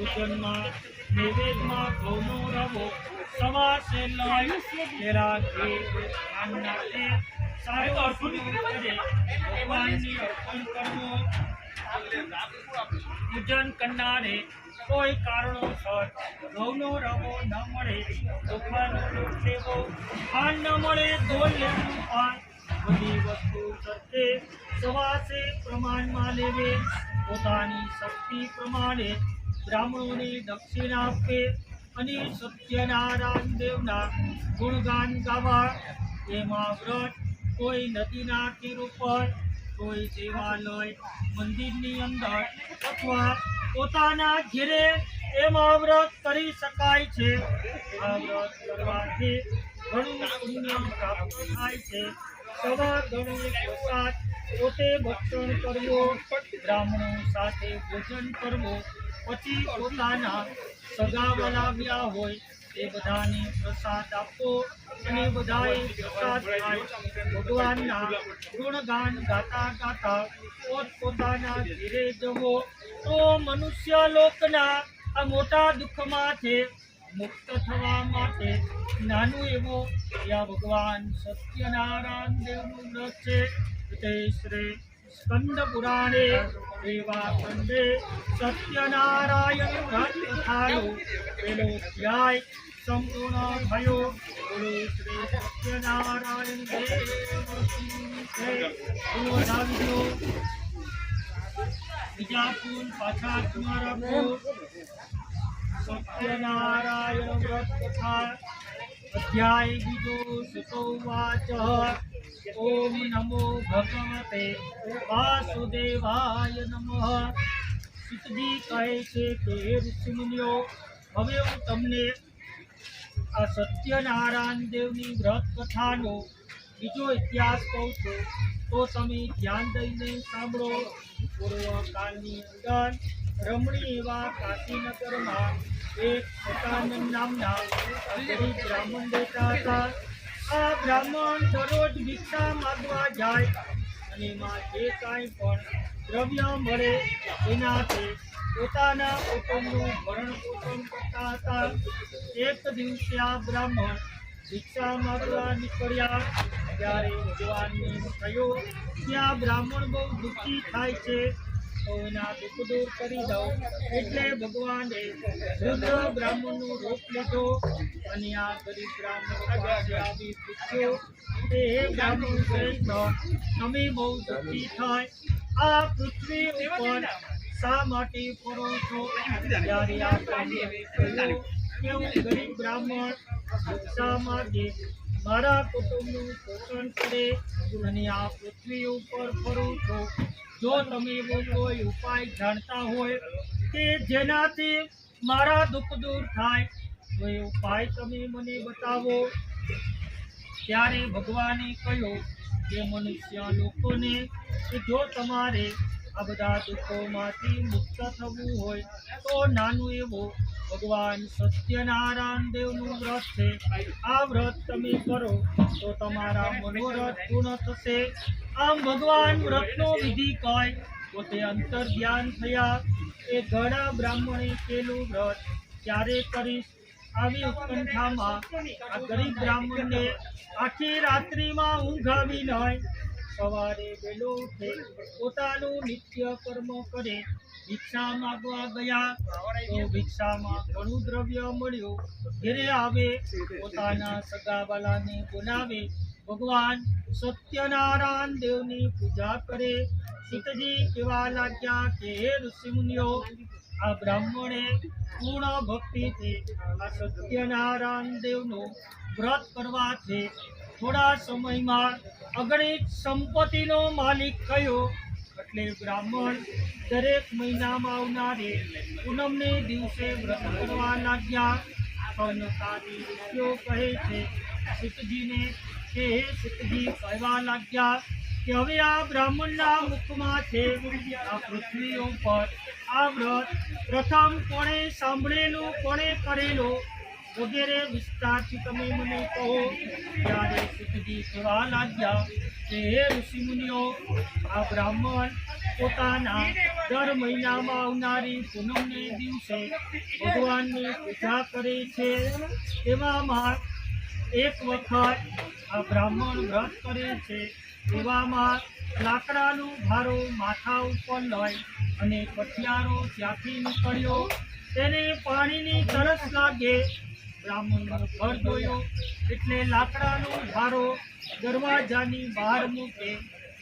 ભોજનમાં નૈવેદ્યમાં ઘઉંનો રવો સવાસે લઈ તેરા ઘી આનના તે સારો અર્પણ કરે ભગવાનને અર્પણ કરવું। પૂજન કરનારે કોઈ કારણોસર ઘઉંનો રવો ન મળે ચોખાનો લોટ લેવો, ખાંડ ન મળે ગોળ લેવું પાન બધી વસ્તુ સરખે સવાસે પ્રમાણમાં લેવે। પોતાની શક્તિ પ્રમાણે બ્રાહ્મણોને દક્ષિણા આપે અને સત્યનારાયણ દેવના ગુણગાન ગાવા। એમાં વ્રત કોઈ નદીના તીર ઉપર, કોઈ દેવાલય મંદિરની અંદર અથવા પોતાના ઘેરે એમાં વ્રત કરી શકાય છે। આ વ્રત કરવાથી ઘણું પુણ્ય પ્રાપ્ત થાય છે। સવા ગણો પ્રસાદ પોતે ભક્ષણ કરવો, બ્રાહ્મણો સાથે ભોજન કરવું, પછી પોતાના સગાવાલા વ્યા હોય એ બધાને પ્રસાદ આપવો અને બધાએ પ્રસાદ ખાય। ભગવાનના ગુણગાન ગાતા ગાતા પોતપોતાના ઘેરે જવો તો મનુષ્ય લોકના આ મોટા દુઃખમાંથી મુક્ત થવા માટે નાનું એવો ત્યાં ભગવાન સત્યનારાયણ દેવનું વ્રત છે। તે શ્રી સ્કંદ પુરાણે એવા ખંડે સત્યનારાયણ વ્રત કથાનો પેલો અધ્યાય સંપૂર્ણ થયો। બોલો શ્રી સત્યનારાયણ દેવ બીજા ફૂલ પાછા તમારા સત્યનારાયણ વ્રત કથા અધ્યાય બીજો સુતોવાચ। ઓમ નમો ભગવતે વાસુદેવાય નમઃ। સીતજી કહે છે કે ઋષિમુનિઓ, હવે હું તમને આ સત્યનારાયણ દેવની વ્રત કથાનો બીજો ઇતિહાસ કહું છું, તો તમે ધ્યાન દઈને સાંભળો। પૂર્વકાળની અંદર રમણીય એવા કાશીનગરમાં એક સતાનંદ નામના ગરીબ બ્રાહ્મણ રહેતા હતા। આ બ્રાહ્મણ દરરોજ ભિક્ષા માગવા જાય અને એમાં જે કાંઈ પણ દ્રવ્ય મળે એનાથી પોતાના કુટુંબનું ભરણ પોષણ કરતા હતા। એક દિવસે આ બ્રાહ્મણ ભિક્ષા માગવા નીકળ્યા ત્યારે ભગવાનને થયું કે આ બ્રાહ્મણ બહુ દુઃખી થાય છે, તો એના દુઃખ દૂર કરી દઉં। એટલે ભગવાને રુદ્ર બ્રાહ્મણનો રૂપ લીધો અને આ ગરીબ બ્રાહ્મણ પાસે આવી પૂછ્યો કે હે બ્રાહ્મણ શ્રેષ્ઠ, તમે બહુ દુઃખી થાય આ પૃથ્વી ઉપર શા માટે ફરો છો? ત્યારે આ બ્રાહ્મણે કહ્યું કે હું ગરીબ બ્રાહ્મણ ભિક્ષા માગે મારા કુટુંબનું પોષણ કરે અને આ પૃથ્વી ઉપર ફરું છું। જો તમે એવો કોઈ ઉપાય જાણતા હોય કે જેનાથી મારા દુઃખ દૂર થાય તો એ ઉપાય તમે મને બતાવો। ત્યારે ભગવાને કહ્યું કે મનુષ્ય લોકોને કે જો તમારે આ બધા દુઃખોમાંથી મુક્ત થવું હોય તો નાનું એવું ભગવાન સત્યનારાયણ દેવનું વ્રત છે। આ વ્રત તમે કરો તો તમારા મનોરથ પૂર્ણ થશે। આમ ભગવાન વ્રતનો વિધિ કહે પોતે અંતર ધ્યાન થયા। એ ઘણા બ્રાહ્મણે પેલું વ્રત ક્યારે કરીશ આવી ઉત્કંઠામાં આ ગરીબ બ્રાહ્મણને આખી રાત્રિમાં ઊંઘ આવી નહીં। સવારે વહેલો ઉઠે પોતાનું નિત્ય કર્મ કરે ભિક્ષા માગવા ગયા તો ભિક્ષામાં ઘણું દ્રવ્ય મળ્યું। ઘેરે આવે પોતાના સગાવાલાને બોલાવે, ભગવાન સત્યનારાયણ દેવની પૂજા કરે। સીતજી કહેવા લાગ્યા કે હે ઋષિમુનિઓ, આ બ્રાહ્મણે પૂર્ણ ભક્તિથી આ સત્યનારાયણ દેવનું વ્રત કરવાથી થોડા સમયમાં અગણિત સંપત્તિનો માલિક થયો। એટલે બ્રાહ્મણ દરેક મહિનામાં આવનારે પૂનમને દિવસે વ્રત કરવા લાગ્યા। સૌનકાદી ઋષિઓ કહે છે સીતજીને કે હે સીતજી કહેવા લાગ્યા કે હવે આ બ્રાહ્મણના મુખમાં છે આ પૃથ્વી ઉપર આ વ્રત પ્રથમ કોણે સાંભળેલું કોણે કરેલું વગેરે વિસ્તારથી તમે મને કહો। ત્યારે સીતજી કહેવા લાગ્યા કે હે ઋષિમુનિઓ, આ બ્રાહ્મણ પોતાના દર મહિનામાં આવનારી પૂનમને દિવસે ભગવાનની પૂજા કરે છે. તેવામાં એક વખત આ બ્રાહ્મણ વ્રત કરે છે. એવામાં લાકડાનું ભારો માથા ઉપર લઈ અને કઠિયારો ત્યાંથી નીકળ્યો. તેને પાણીની તરસ લાગે. બ્રાહ્મણનું ઘર જોયો એટલે લાકડાનો ભારો દરવાજાની બહાર મૂકે.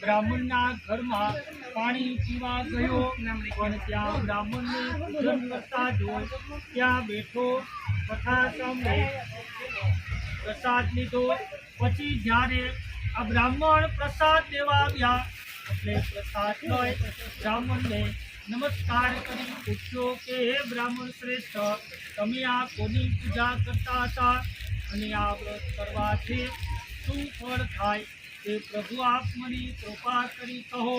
બ્રાહ્મણના ઘરમાં પાણી પીવા ગયો, પણ ત્યાં બ્રાહ્મણને પૂજન કરતા જોઈ ત્યાં બેઠો. કથા સાંભળી, પ્રસાદ લીધો. પછી જ્યારે આ બ્રાહ્મણ પ્રસાદ લેવા આવ્યા એટલે પ્રસાદ લઈ બ્રાહ્મણને નમસ્કાર કરી પૂછ્યો કે હે બ્રાહ્મણ શ્રેષ્ઠ, તમે આ કોની પૂજા કરતા હતા અને આ વ્રત કરવાથી શું ફળ થાય તે પ્રભુ આપ મને કૃપા કરી કહો.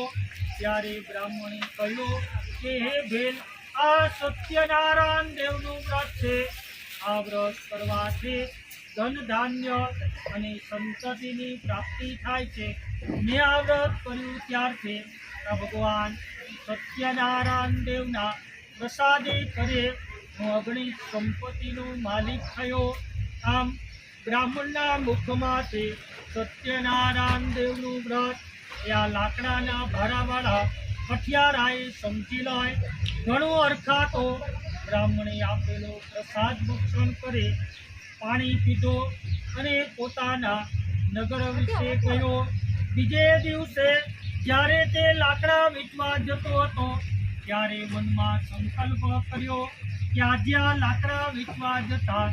ત્યારે બ્રાહ્મણે કહ્યું કે હે ભેલ, આ સત્યનારાયણ દેવનું વ્રત છે. આ વ્રત કરવાથી ધન ધાન્ય અને સંતતિની પ્રાપ્તિ થાય છે. મેં આ વ્રત કર્યું ત્યારથી આ ભગવાન સત્યનારાયણ દેવના પ્રસાદે કરે હું અગણિત સંપત્તિનો માલિક થયો. આમ બ્રાહ્મણના મુખમાંથી સત્યનારાયણ દેવનું વ્રત એ આ લાકડાના ભારાવાળા કઠિયારાએ સમજી લઈ ઘણો અરખાતો બ્રાહ્મણે આપેલો પ્રસાદ ભક્ષણ કરે, પાણી પીધો અને પોતાના નગર વિશે ગયો. બીજે દિવસે જ્યારે તે લાકડા વેચવા જતો હતો ત્યારે મનમાં સંકલ્પ કર્યો કે આજે આ લાકડા વેચવા જતા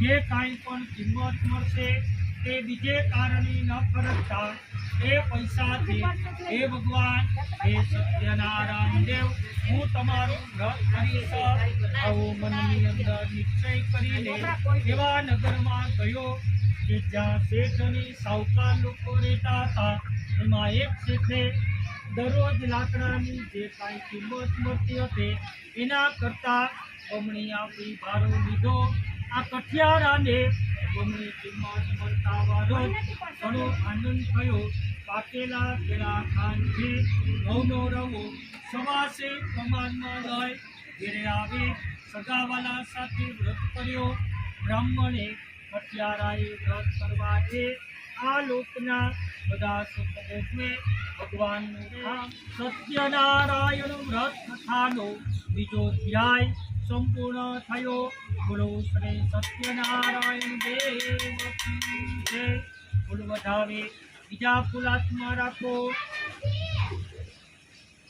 જે કાંઈ પણ કિંમત મળશે તે બીજે કારણે ન ખર્ચતા એ પૈસાથી હે ભગવાન, હે સત્યનારાયણ દેવ, હું તમારું વ્રત કરીશ આવો મનની અંદર નિશ્ચય કરીને એવા નગરમાં ગયો કે જ્યાં શેઠ અને સાહુકાર લોકો રહેતા હતા. એમાં એક શેઠે દરરોજ લાકડાની જે કાંઈ કિંમત મળતી હતી એના કરતાં બમણી આપી ભારો લીધો. આ કઠિયારાને બમણી કિંમત મળતા વાળો ઘણો આનંદ થયો. પાકેલા કેળા ખાંડથી ઘઉંનો રવો સવાસે પ્રમાણમાં લઈ ઘેરે આવી સગાવાલા સાથે વ્રત કર્યો. બ્રાહ્મણે કઠિયારાએ વ્રત કરવાથી આ લોકના બધા સુખ ભોગવે. ભગવાનનું નામ સત્યનારાયણ વ્રત કથાનો બીજો અધ્યાય સંપૂર્ણ થયો. બોલો શ્રી સત્યનારાયણ દેવ કી જય. ફૂલ વધાવે, બીજા ફૂલ હાથમાં રાખો.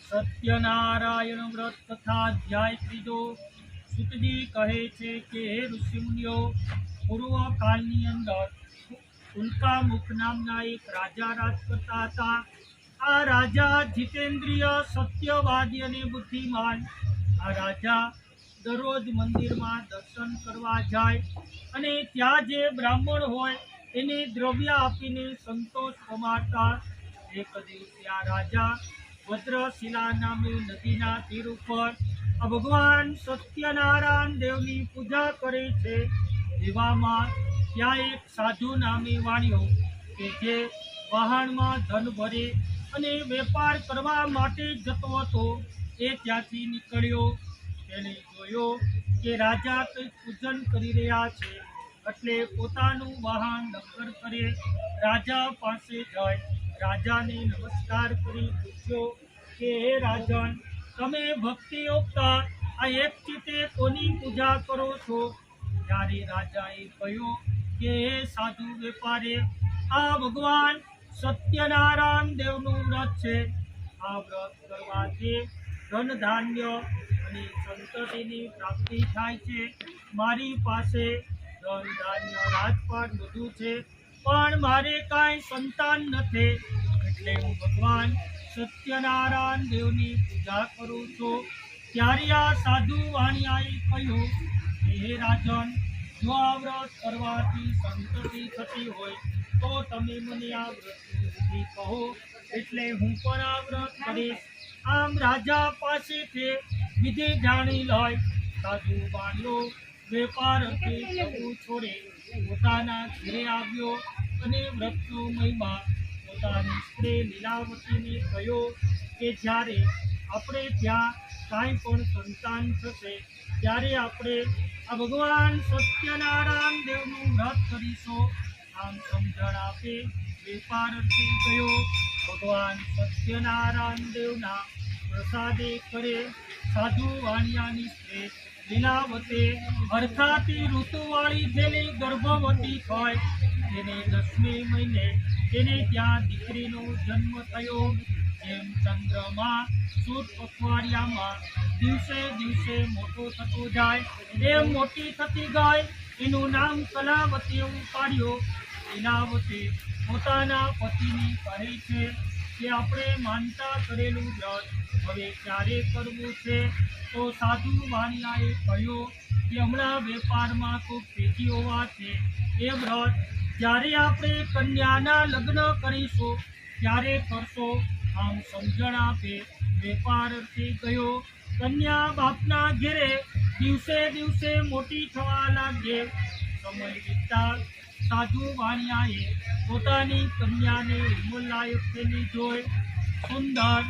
સત્યનારાયણ વ્રત કથા અધ્યાય ત્રીજો. સુતજી કહે છે કે હે ઋષિમુનિઓ, પૂર્વ કાળની અંદર ઉલ્કામુખ નામના એક રાજા રાજ કરતા હતા. આ રાજા જીતેન્દ્રિય, સત્યવાદી અને બુદ્ધિમાન. આ રાજા દરરોજ મંદિરમાં દર્શન કરવા જાય અને ત્યાં જે બ્રાહ્મણ હોય એને દ્રવ્ય આપીને સંતોષ પમાડતા. એક દિવસે આ રાજા ભદ્રશિલા નામે નદીના તીર ઉપર આ ભગવાન સત્યનારાયણ દેવની પૂજા કરે છે. એવામાં ત્યાં એક સાધુ નામે વાણિયો કે જે વહાણમાં ધન ભરે અને વેપાર કરવા માટે જતો હતો એ ત્યાંથી નીકળ્યો. તેને જોયો કે રાજા કંઈક પૂજન કરી રહ્યા છે એટલે પોતાનું વાહન નક્કર કરે રાજા પાસે જઈ રાજાને નમસ્કાર કરી પૂછ્યો કે હે રાજન, તમે ભક્તિયુક્ત આ એક ચિત્તે કોની પૂજા કરો છો? ત્યારે રાજાએ કહ્યું કે હે સાધુ વેપારી, આ ભગવાન સત્યનારાયણ દેવનું વ્રત છે. આ વ્રત કરવાથી ધન ધાન્ય અને સંતતિની પ્રાપ્તિ થાય છે. મારી પાસે ધન ધાન્ય રાજપાટ બધું છે પણ મારે કાંઈ સંતાન નથી, એટલે હું ભગવાન સત્યનારાયણ દેવની પૂજા કરું છું. ત્યારે આ સાધુ વાણિયાએ કહ્યું કે હે રાજન, જો આ વ્રત કરવાથી સંતતિ થતી હોય તો તમે મને આ વ્રતની વિધિ કહો, એટલે હું પણ આ વ્રત કરીશ. આમ રાજા પાસેથી વિધિ જાણી લઈ સાધુ વાણિયો વેપારથી પ્રભુ છોડી પોતાના ઘરે આવ્યો અને વ્રતનો મહિમા પોતાની સ્ત્રી લીલાવતીને કહ્યો કે જ્યારે આપણે ત્યાં કાંઈ પણ સંતાન થશે ત્યારે આપણે આ ભગવાન સત્યનારાયણ દેવનું વ્રત કરીશું. આમ સમજણ આપે વેપાર અર્થે ગયો. ભગવાન સત્યનારાયણ દેવના પ્રસાદે કરે સાધુ વાણિયાની સ્ત્રી લીલાવતે અર્થાથી ઋતુવાળી થયેલી ગર્ભવતી હોય તેને 10મે મહિને તેને ત્યાં દીકરીનો જન્મ થયો. જેમ ચંદ્રમા સુદ પખવાડિયામાં દિવસે દિવસે મોટો થતો જાય એમ મોટી થતી ગઈ. એનું નામ કલાવતી એવું પાડ્યો. લીલાવતી પોતાના પતિને કહે છે કે આપણે માનતા કરેલું વ્રત હવે ક્યારે કરવું છે? તો સાધુ વાણિયાએ કહ્યું કે હમણાં વેપારમાં ખૂબ તેજી હોવાથી એ વ્રત જ્યારે આપણે કન્યાના લગ્ન કરીશું ત્યારે કરશો. આમ સમજણ આપે વેપાર અર્થે ગયો. કન્યા બાપના ઘેરે દિવસે દિવસે મોટી થવા લાગે. સમય વીતતા સાધુ વાણિયાએ પોતાની કન્યાને ઉંમરલાયક થયેલી જોઈ સુંદર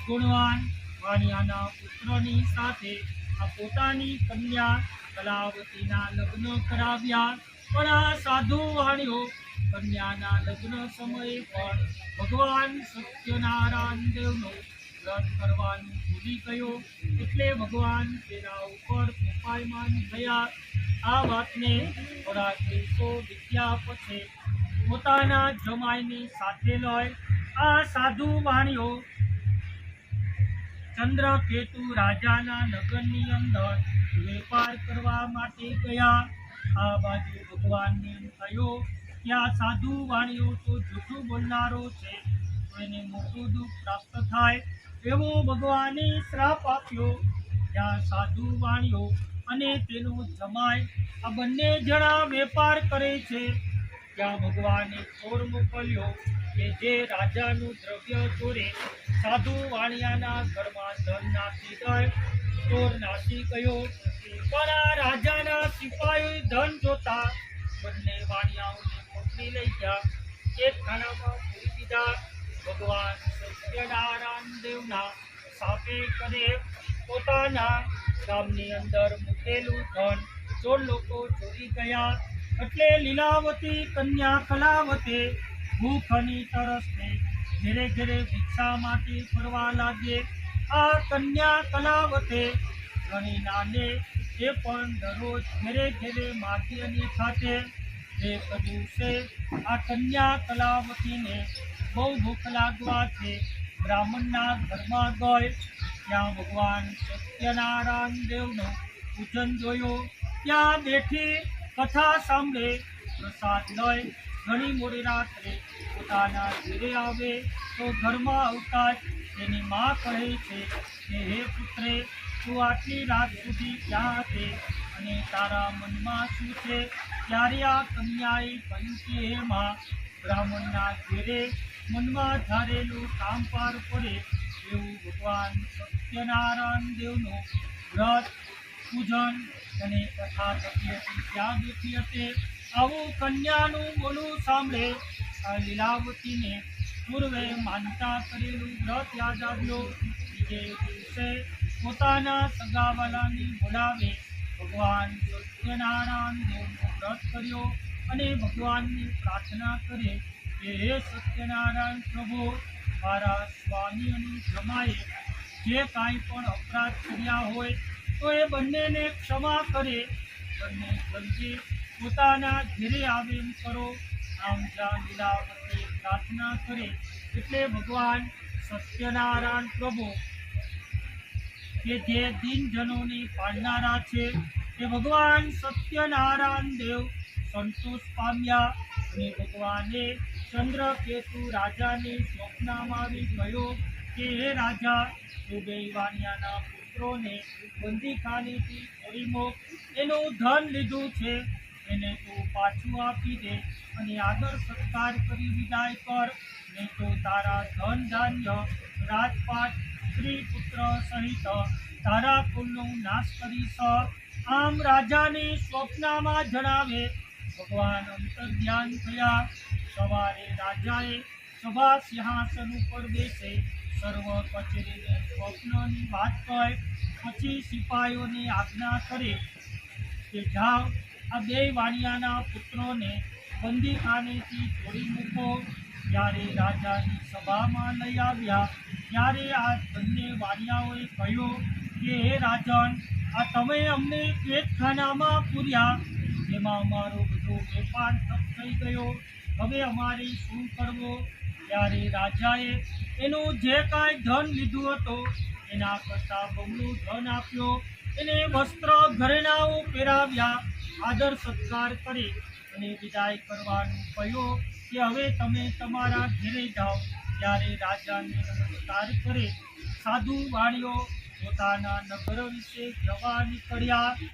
ગુણવાન વાણિયાના પુત્રની સાથે આ પોતાની કન્યા કલાવતીના લગ્ન કરાવ્યા. પણ આ સાધુ વાણિયો કન્યાના લગ્ન સમયે પણ ભગવાન સત્યનારાયણ દેવનું વ્રત કરવાનું ભૂલી ગયો. એટલે ભગવાન તેના ઉપર કૃપાયમાન થયા. આ વાતને થોડાક દિવસો વીત્યા પછી પોતાના જમાઈને સાથે લઈ આ સાધુ વાણિયો ચંદ્રકેતુ રાજાના નગરની અંદર વેપાર કરવા માટે ગયા. આ બાજુ ભગવાનને એમ થયો કે આ સાધુ વાણિયો તો જૂઠું બોલનારો છે તો એને મોટું દુઃખ પ્રાપ્ત થાય એવો ભગવાને શ્રાપ આપ્યો. ત્યાં સાધુ વાણિયો અને તેનો જમાઈ આ બંને જણા વેપાર કરે છે. ત્યાં ભગવાને ચોર મોકલ્યો કે જે રાજાનું દ્રવ્ય ચોરે સાધુ વાણિયાના ઘરમાં ધન નાખી દે. ચોર નાસી ગયો. પણ આ રાજાના સિપાહીઓએ ધન જોતા બંને વાણિયાઓને પકડી લઈ ગયા. એક ખાનામાં પૂરી દીધા. ભગવાન સત્યનારાયણ દેવના સાપે કરે પોતાના ગામની અંદર મૂકેલું ધન ચોર લોકો ચોરી ગયા. એટલે લીલાવતી કન્યા કલાવતે ભૂખ અને તરસને ઘેરે ઘેરે ભિક્ષા માટે ફરવા લાગે. આ કન્યા કલાવતે ઘણી નાને એ પણ દરરોજ ઘેરે ઘેરે માટી અને ખાતે. એક દિવસે આ કન્યા કલાવતીને બહુ ભૂખ લાગવાથી બ્રાહ્મણના ઘરમાં ગઈ. ત્યાં ભગવાન સત્યનારાયણ દેવનું પૂજન જોયું. ત્યાં બેઠી કથા સાંભળે પ્રસાદ લઈ ઘણી મોડી રાત્રે પોતાના ઘરે આવે તો ઘરમાં આવતા જ તેની મા કહે છે કે હે પુત્રે, તું આટલી રાત સુધી ક્યાં હતી અને તારા મનમાં શું છે? ત્યારે આ કન્યાએ કહ્યું કે હે મા, બ્રાહ્મણના ઘેરે મનમાં ધારેલું કામ પાર પડે એવું ભગવાન સત્યનારાયણ દેવનું વ્રત પૂજન અને કથા થતી હતી ત્યાં બેઠી હતી. આવું કન્યાનું બોલું સાંભળે આ લીલાવતીને પૂર્વે માનતા કરેલું વ્રત યાદ આવ્યો. બીજે દિવસે પોતાના સગાવાલાને બોલાવે ભગવાન સત્યનારાયણ દેવનો વ્રત કર્યો અને ભગવાનની પ્રાર્થના કરે કે હે સત્યનારાયણ પ્રભુ, મારા સ્વામી અને જમાએ જે કાંઈ પણ અપરાધ કર્યા હોય તો એ બંનેને ક્ષમા કરે. બંને જલ્દી પોતાના ઘેરે આવે એમ કરો. આમ જ્યાં લીલાવતી પ્રાર્થના કરે એટલે ભગવાન સત્યનારાયણ પ્રભુ કે જે દીનજનોને પાળનારા છે તે ભગવાન સત્યનારાયણ દેવ સંતોષ પામ્યા. અને ભગવાને ચંદ્રકેતુ રાજાને સ્વપ્નમાં આવી કહ્યો કે હે રાજા, તું બે વાણિયાના પુત્રોને બંદીખાનેથી છોડી મૂક. એનું ધન લીધું છે એને તું પાછું આપી દે અને આદર સત્કાર કરી વિદાય કર. નહીં તો તારા ધન ધાન્ય રાજપાટ સ્ત્રી પુત્ર સહિત તારા કુલનો નાશ કરીશ. આમ રાજાને સ્વપ્નમાં જણાવે. ભગવાન અંતર્ધ્યાન થયા. સવારે રાજાએ સભા સિંહાસન ઉપર બેસે. સર્વ કચેરીને સ્વપ્નની વાત કહે. પછી સિપાહીઓને આજ્ઞા કરે કે જાઓ, આ બે વાણિયાના પુત્રોને બંદીખાનેથી છોડી મૂકો. જ્યારે રાજાની સભામાં લઈ આવ્યા ત્યારે આ બંને વાણિયાઓએ કહ્યું કે હે રાજન, આ તમે અમને કેદખાનામાં પૂર્યા, જેમાં અમારો બધો વેપાર ઠપ થઈ ગયો. હવે અમારે શું કરવું? ત્યારે રાજાએ એનું જે કાંઈ ધન લીધું હતું એના કરતાં બમણું ધન આપ્યો. એને વસ્ત્ર ઘરેણાઓ પહેરાવ્યા, આદર સત્કાર કરી અને વિદાય કરવાનું કહ્યું કે હવે તમે તમારા ઘેરે જાઓ. ત્યારે રાજાને નમસ્કાર કરે સાધુ વાણીઓ પોતાના નગર વિશે જવા નીકળ્યા.